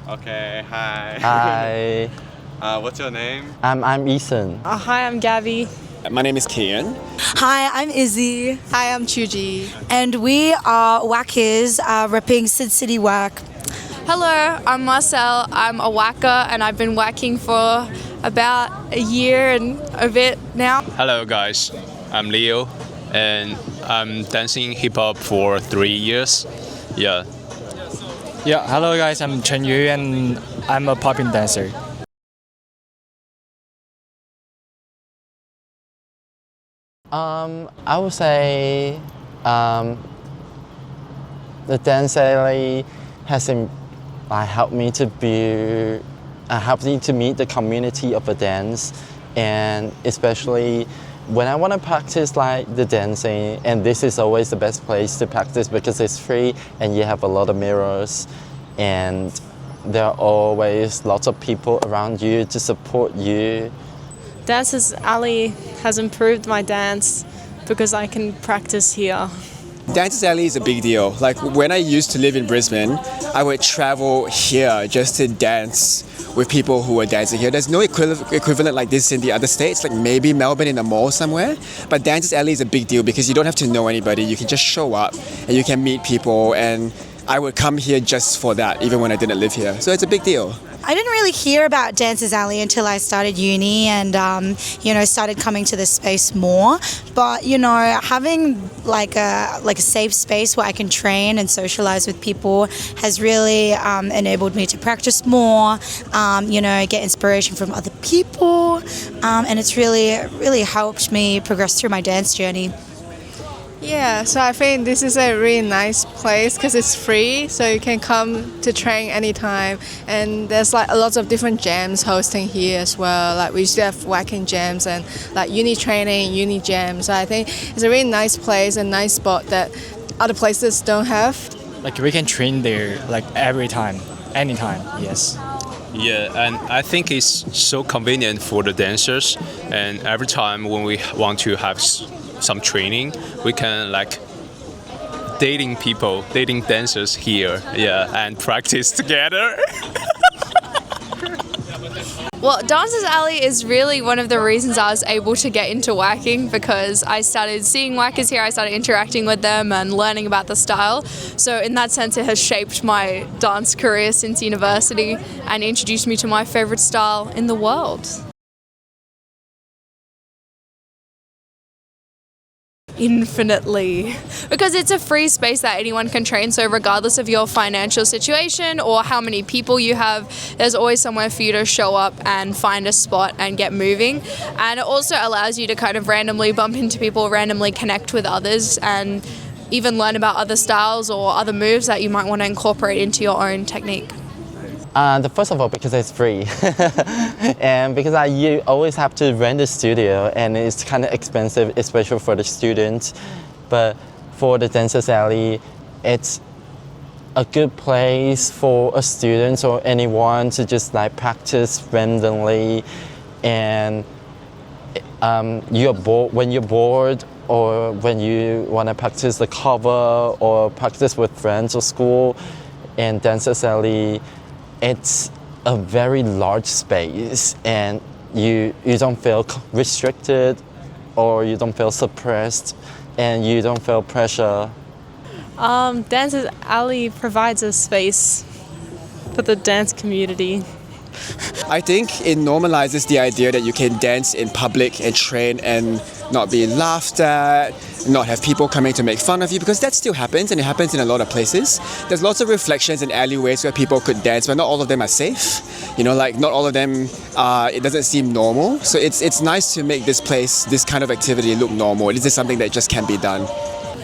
Okay, hi. Hi, What's your name? I'm Ethan. Hi, I'm Gabby. My name is Kian. Hi, I'm Izzy, Hi, I'm Chuji. and we are Wackers repping Sid City Wack. Hello, I'm Marcel. I'm a whacker and I've been whacking for about a year and a bit now. Hello guys, I'm Leo and I'm dancing hip hop for 3 years. Yeah. Yeah, hello guys, I'm Chen Yu and I'm a popping dancer. I would say the dance alley has helped me to helped me to meet the community of the dance, and especially when I want to practice like the dancing, and this is always the best place to practice because it's free and you have a lot of mirrors, and there are always lots of people around you to support you. Dancers Alley has improved my dance because I can practice here. Dancers Alley is a big deal. Like when I used to live in Brisbane, I would travel here just to dance with people who were dancing here. There's no equivalent like this in the other states, like maybe Melbourne in a mall somewhere. But Dancers Alley is a big deal because you don't have to know anybody. You can just show up and you can meet people, and I would come here just for that, even when I didn't live here. So it's a big deal. I didn't really hear about Dancers Alley until I started uni and, started coming to this space more. But, having like a safe space where I can train and socialize with people has really enabled me to practice more, get inspiration from other people. And it's really helped me progress through my dance journey. Yeah, so I think this is a really nice place because it's free, so you can come to train anytime. And there's like a lot of different jams hosting here as well. Like we used to have whacking jams and like uni training, uni jams. So I think it's a really nice place and nice spot that other places don't have. Like we can train there like every time, anytime, yes. Yeah, and I think it's so convenient for the dancers, and every time when we want to have some training, we can like dating dancers here, yeah, and practice together. Well, Dancers Alley is really one of the reasons I was able to get into whacking because I started seeing whackers here, I started interacting with them and learning about the style. So in that sense, it has shaped my dance career since university and introduced me to my favorite style in the world. Infinitely, because it's a free space that anyone can train, so regardless of your financial situation or how many people you have, there's always somewhere for you to show up and find a spot and get moving. And it also allows you to kind of randomly bump into people, randomly connect with others, and even learn about other styles or other moves that you might want to incorporate into your own technique. First of all, because it's free, and because you always have to rent a studio, and it's kind of expensive, especially for the students. But for the Dancers Alley, it's a good place for a student or anyone to just like practice randomly, and you're bored when you're bored, or when you want to practice the cover or practice with friends or school. And Dancers Alley, it's a very large space, and you don't feel restricted, or you don't feel suppressed, and you don't feel pressure. Dancers Alley provides a space for the dance community. I think it normalizes the idea that you can dance in public and train and not be laughed at, not have people coming to make fun of you, because that still happens, and it happens in a lot of places. There's lots of reflections in alleyways where people could dance, but not all of them are safe. Not all of them, it doesn't seem normal. So it's nice to make this place, this kind of activity look normal. This is something that just can be done.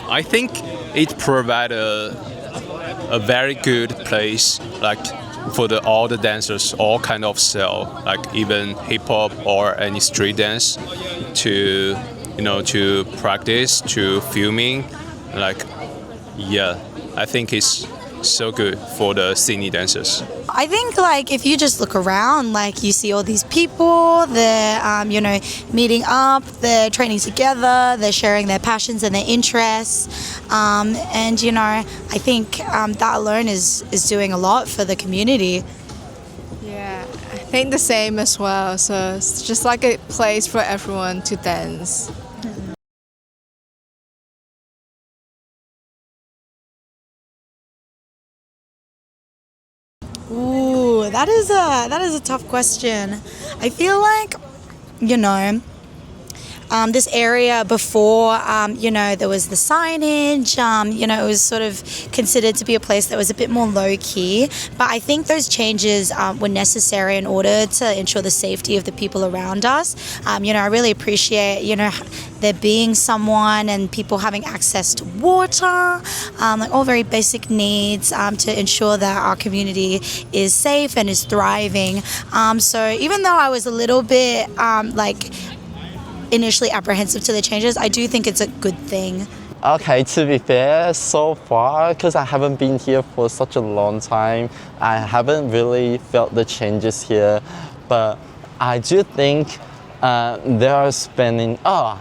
I think it provides a very good place, like for all the dancers, all kind of style, like even hip hop or any street dance, to practice, to filming, like, yeah, I think it's so good for the Sydney dancers. I think like if you just look around, like you see all these people, they're meeting up, they're training together, they're sharing their passions and their interests, and I think that alone is doing a lot for the community. think the same as well. So it's just like a place for everyone to dance. Ooh, that is a tough question. I feel like, you know, this area before, there was the signage, it was sort of considered to be a place that was a bit more low-key. But I think those changes were necessary in order to ensure the safety of the people around us. I really appreciate, there being someone and people having access to water, like all very basic needs to ensure that our community is safe and is thriving. So even though I was a little bit, initially apprehensive to the changes, I do think it's a good thing. Okay, to be fair, so far, because I haven't been here for such a long time, I haven't really felt the changes here. But I do think they are spending, I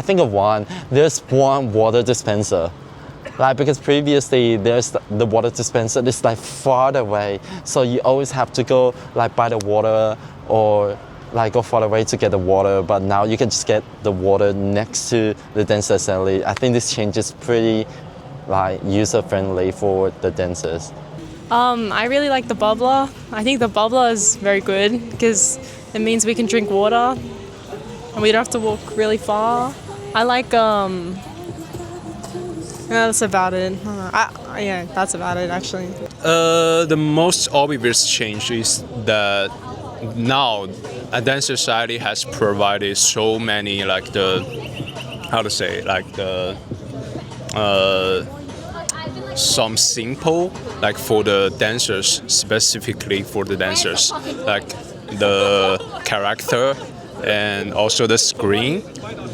think of one, there's one water dispenser. Because previously there's the water dispenser is far away, so you always have to go by the water or go far away to get the water, but now you can just get the water next to the dance assembly. I think this change is pretty user-friendly for the dancers. I really like the bubbler. I think the bubbler is very good because it means we can drink water and we don't have to walk really far. I like that's about it. Yeah, that's about it actually. The most obvious change is that now a dance society has provided so many some simple for the dancers, specifically for the dancers, the character and also the screen,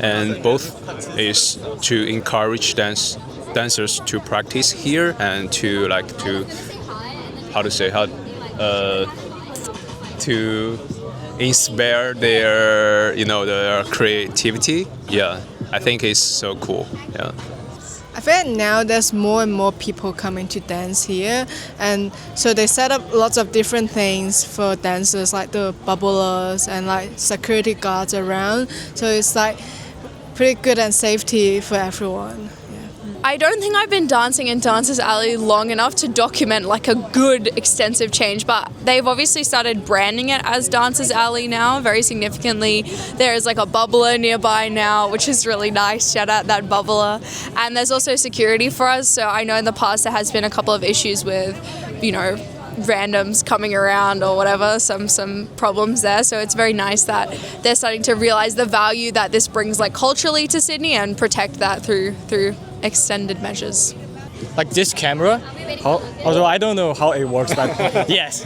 and both is to encourage dancers to practice here and to to inspire their creativity. Yeah, I think it's so cool. Yeah. I feel like now there's more and more people coming to dance here, and so they set up lots of different things for dancers, like the bubblers and security guards around. So it's pretty good and safety for everyone. I don't think I've been dancing in Dancers Alley long enough to document a good extensive change, but they've obviously started branding it as Dancers Alley now very significantly. There is a bubbler nearby now, which is really nice. Shout out that bubbler. And there's also security for us. So I know in the past there has been a couple of issues with, randoms coming around or whatever, some problems there. So it's very nice that they're starting to realize the value that this brings culturally to Sydney and protect that through extended measures. This camera, although I don't know how it works, but yes.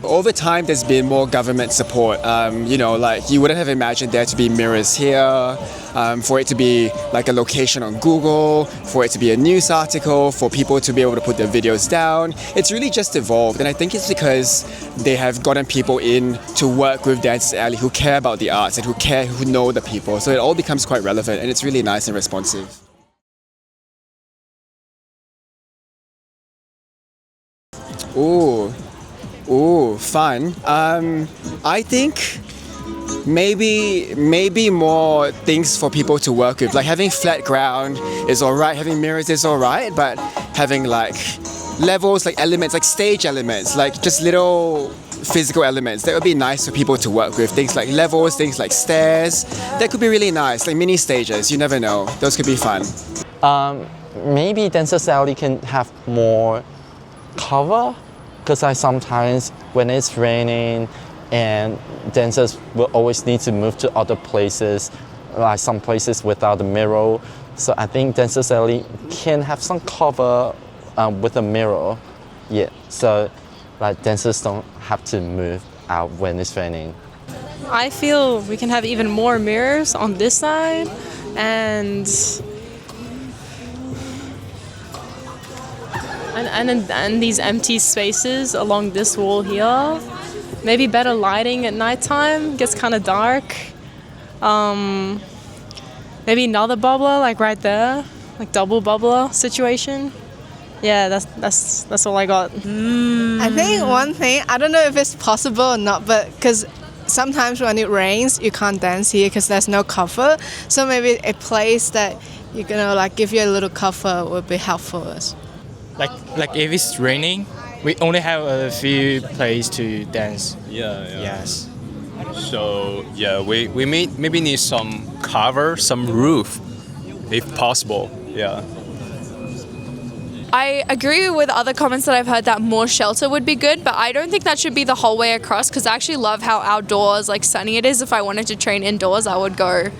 Over time, there's been more government support. You wouldn't have imagined there to be mirrors here, for it to be a location on Google, for it to be a news article, for people to be able to put their videos down. It's really just evolved, and I think it's because they have gotten people in to work with Dancers Alley who care about the arts and who know the people. So it all becomes quite relevant, and it's really nice and responsive. Ooh, fun. I think maybe more things for people to work with. Having flat ground is alright, having mirrors is alright, but having levels, elements, stage elements, just little physical elements, that would be nice for people to work with. Things like levels, things like stairs, that could be really nice, mini stages, you never know. Those could be fun. Maybe Dancers Alley can have more cover. Because sometimes when it's raining and dancers will always need to move to other places, some places without a mirror. So I think Dancers Alley can have some cover with a mirror. Yeah, so dancers don't have to move out when it's raining. I feel we can have even more mirrors on this side and these empty spaces along this wall here. Maybe better lighting at nighttime, gets kind of dark. Maybe another bubbler right there, double bubbler situation. yeah, that's all I got. I think one thing, I don't know if it's possible or not, but because sometimes when it rains, you can't dance here because there's no cover. So maybe a place that you're gonna like give you a little cover would be helpful. Like if it's raining, we only have a few places to dance. Yeah. Yes. So yeah, we maybe need some cover, some roof, if possible. Yeah. I agree with other comments that I've heard that more shelter would be good, but I don't think that should be the whole way across because I actually love how outdoors, like sunny it is. If I wanted to train indoors, I would go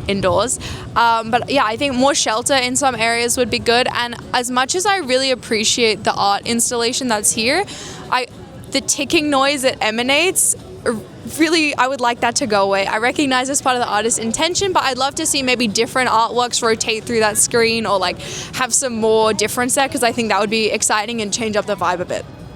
indoors. But yeah, I think more shelter in some areas would be good. And as much as I really appreciate the art installation that's here, the ticking noise it emanates, really, I would like that to go away. I recognize it's part of the artist's intention, but I'd love to see maybe different artworks rotate through that screen or like have some more difference there because I think that would be exciting and change up the vibe a bit.